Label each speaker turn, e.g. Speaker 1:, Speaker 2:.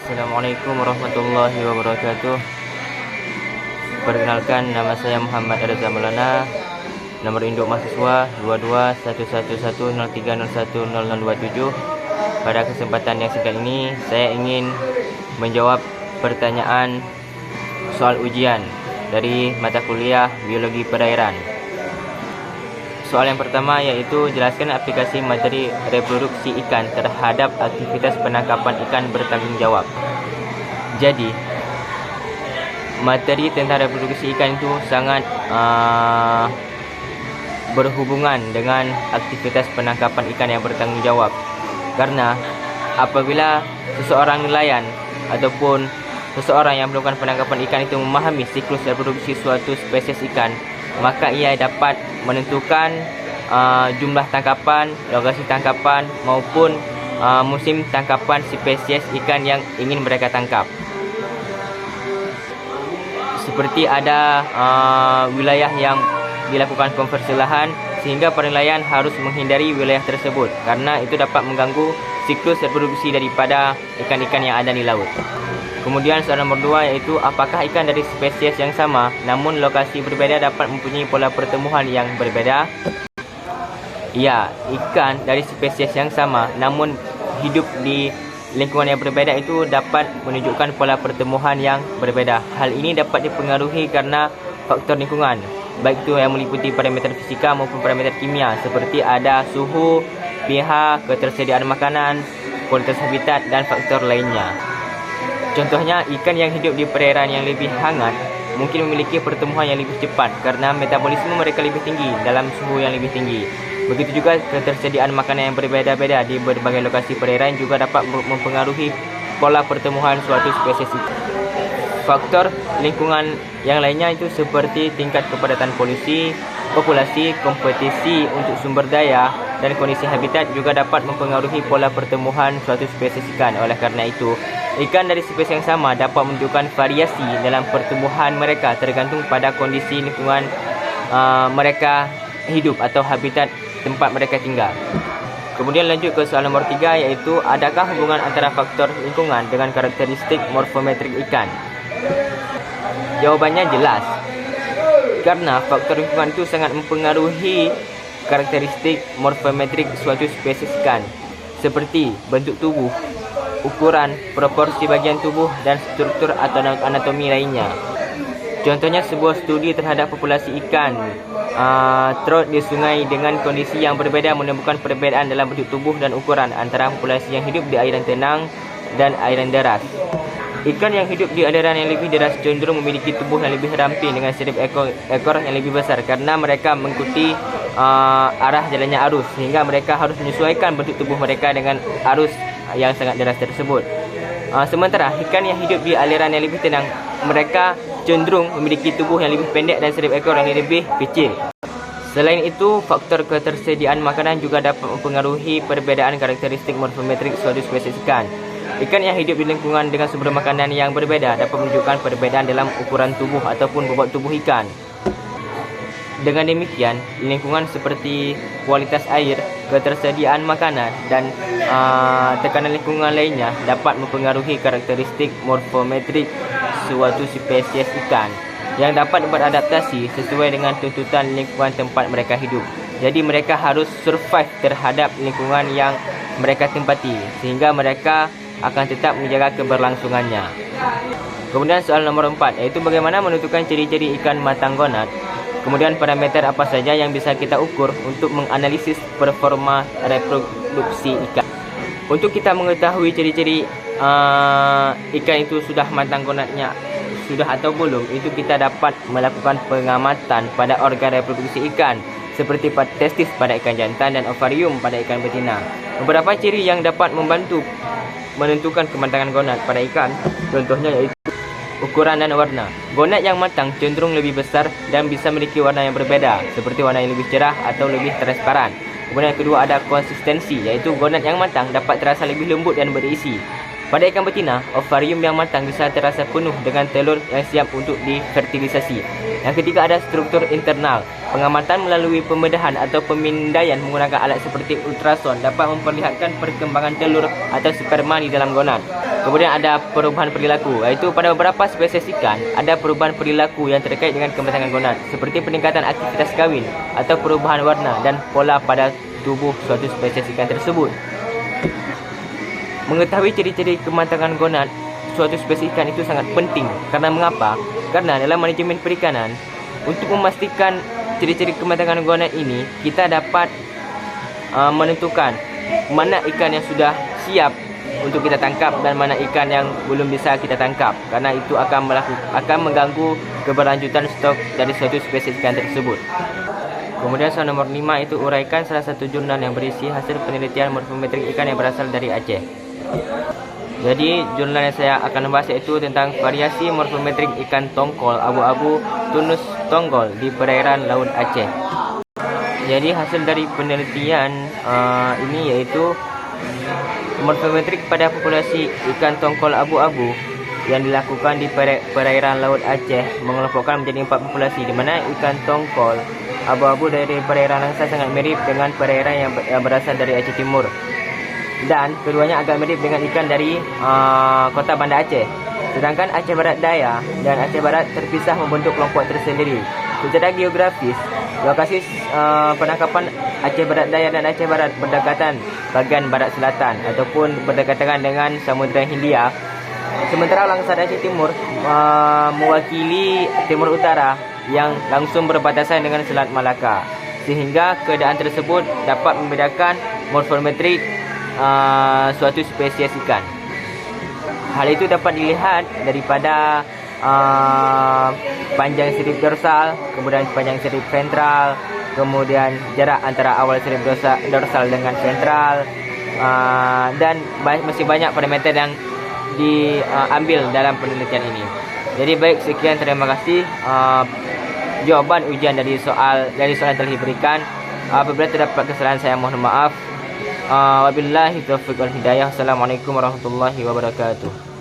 Speaker 1: Assalamualaikum warahmatullahi wabarakatuh. Perkenalkan, nama saya Muhammad Reza Maulana. Nomor induk mahasiswa 221103010027. Pada kesempatan yang singkat ini, saya ingin menjawab pertanyaan soal ujian dari mata kuliah Biologi Perairan. Soal yang pertama yaitu jelaskan aplikasi materi reproduksi ikan terhadap aktivitas penangkapan ikan bertanggungjawab. Jadi, materi tentang reproduksi ikan itu sangat berhubungan dengan aktivitas penangkapan ikan yang bertanggungjawab. Karena apabila seseorang nelayan ataupun seseorang yang melakukan penangkapan ikan itu memahami siklus reproduksi suatu spesies ikan, maka ia dapat menentukan jumlah tangkapan, lokasi tangkapan maupun musim tangkapan spesies ikan yang ingin mereka tangkap. Seperti ada wilayah yang dilakukan konversi lahan, sehingga penilaian harus menghindari wilayah tersebut karena itu dapat mengganggu siklus reproduksi daripada ikan-ikan yang ada di laut. Kemudian soalan nomor 2 yaitu apakah ikan dari spesies yang sama namun lokasi berbeda dapat mempunyai pola pertemuan yang berbeda? Ya, ikan dari spesies yang sama namun hidup di lingkungan yang berbeda itu dapat menunjukkan pola pertemuan yang berbeda. Hal ini dapat dipengaruhi karena faktor lingkungan, baik itu yang meliputi parameter fisika maupun parameter kimia seperti ada suhu, pH, ketersediaan makanan, kualitas habitat dan faktor lainnya. Contohnya, ikan yang hidup di perairan yang lebih hangat mungkin memiliki pertumbuhan yang lebih cepat karena metabolisme mereka lebih tinggi dalam suhu yang lebih tinggi. Begitu juga ketersediaan makanan yang berbeda-beda di berbagai lokasi perairan juga dapat mempengaruhi pola pertumbuhan suatu spesies ikan. Faktor lingkungan yang lainnya itu seperti tingkat kepadatan populasi, kompetisi untuk sumber daya dan kondisi habitat juga dapat mempengaruhi pola pertumbuhan suatu spesies ikan. Oleh karena itu, ikan dari spesies yang sama dapat menunjukkan variasi dalam pertumbuhan mereka tergantung pada kondisi lingkungan mereka hidup atau habitat tempat mereka tinggal. Kemudian lanjut ke soal nomor 3 yaitu adakah hubungan antara faktor lingkungan dengan karakteristik morfometrik ikan? Jawabannya jelas. Karena faktor lingkungan itu sangat mempengaruhi karakteristik morfometrik suatu spesies ikan seperti bentuk tubuh, ukuran, proporsi bagian tubuh dan struktur atau anatomi lainnya. Contohnya sebuah studi terhadap populasi ikan trout di sungai dengan kondisi yang berbeda menemukan perbezaan dalam bentuk tubuh dan ukuran antara populasi yang hidup di airan tenang dan airan deras. Ikan yang hidup di aliran yang lebih deras cenderung memiliki tubuh yang lebih ramping dengan sirip ekor yang lebih besar karena mereka mengikuti arah jalannya arus, sehingga mereka harus menyesuaikan bentuk tubuh mereka dengan arus yang sangat deras tersebut. Sementara ikan yang hidup di aliran yang lebih tenang, mereka cenderung memiliki tubuh yang lebih pendek dan sirip ekor yang lebih kecil. Selain itu, faktor ketersediaan makanan juga dapat mempengaruhi perbedaan karakteristik morfometrik suatu spesies ikan. Ikan yang hidup di lingkungan dengan sumber makanan yang berbeda dapat menunjukkan perbedaan dalam ukuran tubuh ataupun bobot tubuh ikan. Dengan demikian, lingkungan seperti kualitas air, ketersediaan makanan dan tekanan lingkungan lainnya dapat mempengaruhi karakteristik morfometrik suatu spesies ikan yang dapat beradaptasi sesuai dengan tuntutan lingkungan tempat mereka hidup. Jadi mereka harus survive terhadap lingkungan yang mereka tempati sehingga mereka akan tetap menjaga keberlangsungannya. Kemudian soal nomor 4 yaitu bagaimana menentukan ciri-ciri ikan matang gonad. Kemudian parameter apa saja yang bisa kita ukur untuk menganalisis performa reproduksi ikan. Untuk kita mengetahui ciri-ciri ikan itu sudah matang gonadnya sudah atau belum, itu kita dapat melakukan pengamatan pada organ reproduksi ikan seperti testis pada ikan jantan dan ovarium pada ikan betina. Beberapa ciri yang dapat membantu menentukan kematangan gonad pada ikan contohnya yaitu ukuran dan warna. Gonad yang matang cenderung lebih besar dan bisa memiliki warna yang berbeda seperti warna yang lebih cerah atau lebih transparan. Kemudian yang kedua ada konsistensi, yaitu gonad yang matang dapat terasa lebih lembut dan berisi. Pada ikan betina, ovarium yang matang bisa terasa penuh dengan telur yang siap untuk difertilisasi. Yang ketiga ada struktur internal. Pengamatan melalui pembedahan atau pemindaian menggunakan alat seperti ultrason dapat memperlihatkan perkembangan telur atau sperma di dalam gonad. Kemudian ada perubahan perilaku, iaitu pada beberapa spesies ikan ada perubahan perilaku yang terkait dengan kematangan gonad, seperti peningkatan aktivitas kawin atau perubahan warna dan pola pada tubuh suatu spesies ikan tersebut. Mengetahui ciri-ciri kematangan gonad suatu spesies ikan itu sangat penting. Karena mengapa? Karena dalam manajemen perikanan, untuk memastikan ciri-ciri kematangan gonad ini, kita dapat menentukan mana ikan yang sudah siap untuk kita tangkap dan mana ikan yang belum bisa kita tangkap. Karena itu akan mengganggu keberlanjutan stok dari suatu spesies ikan tersebut. Kemudian soal nomor 5 itu uraikan salah satu jurnal yang berisi hasil penelitian morfometrik ikan yang berasal dari Aceh. Jadi jurnal yang saya akan bahas yaitu tentang variasi morfometrik ikan tongkol abu-abu tunus tonggol di perairan Laut Aceh. Jadi hasil dari penelitian ini yaitu morfometrik pada populasi ikan tongkol abu-abu yang dilakukan di perairan Laut Aceh mengelompokkan menjadi 4 populasi, di mana ikan tongkol abu-abu dari perairan Langsa sangat mirip dengan perairan yang berasal dari Aceh Timur, dan keduanya agak mirip dengan ikan dari kota Banda Aceh. Sedangkan Aceh Barat Daya dan Aceh Barat terpisah membentuk kelompok tersendiri. Secara geografis, lokasi penangkapan Aceh Barat Daya dan Aceh Barat berdekatan bagian barat selatan ataupun berdekatan dengan Samudra Hindia. Sementara Langsa Aceh Timur mewakili Timur Utara yang langsung berbatasan dengan Selat Malaka. Sehingga keadaan tersebut dapat membedakan morfometrik suatu spesies ikan. Hal itu dapat dilihat daripada panjang sirip dorsal, kemudian panjang sirip ventral, kemudian jarak antara awal sirip dorsal dengan ventral, dan masih banyak parameter yang diambil dalam penelitian ini. Jadi baik, sekian, terima kasih. Jawaban ujian dari soal yang telah diberikan. Apabila terdapat kesalahan, saya mohon maaf. Wabillahi taufiq wal hidayah. Assalamualaikum warahmatullahi wabarakatuh.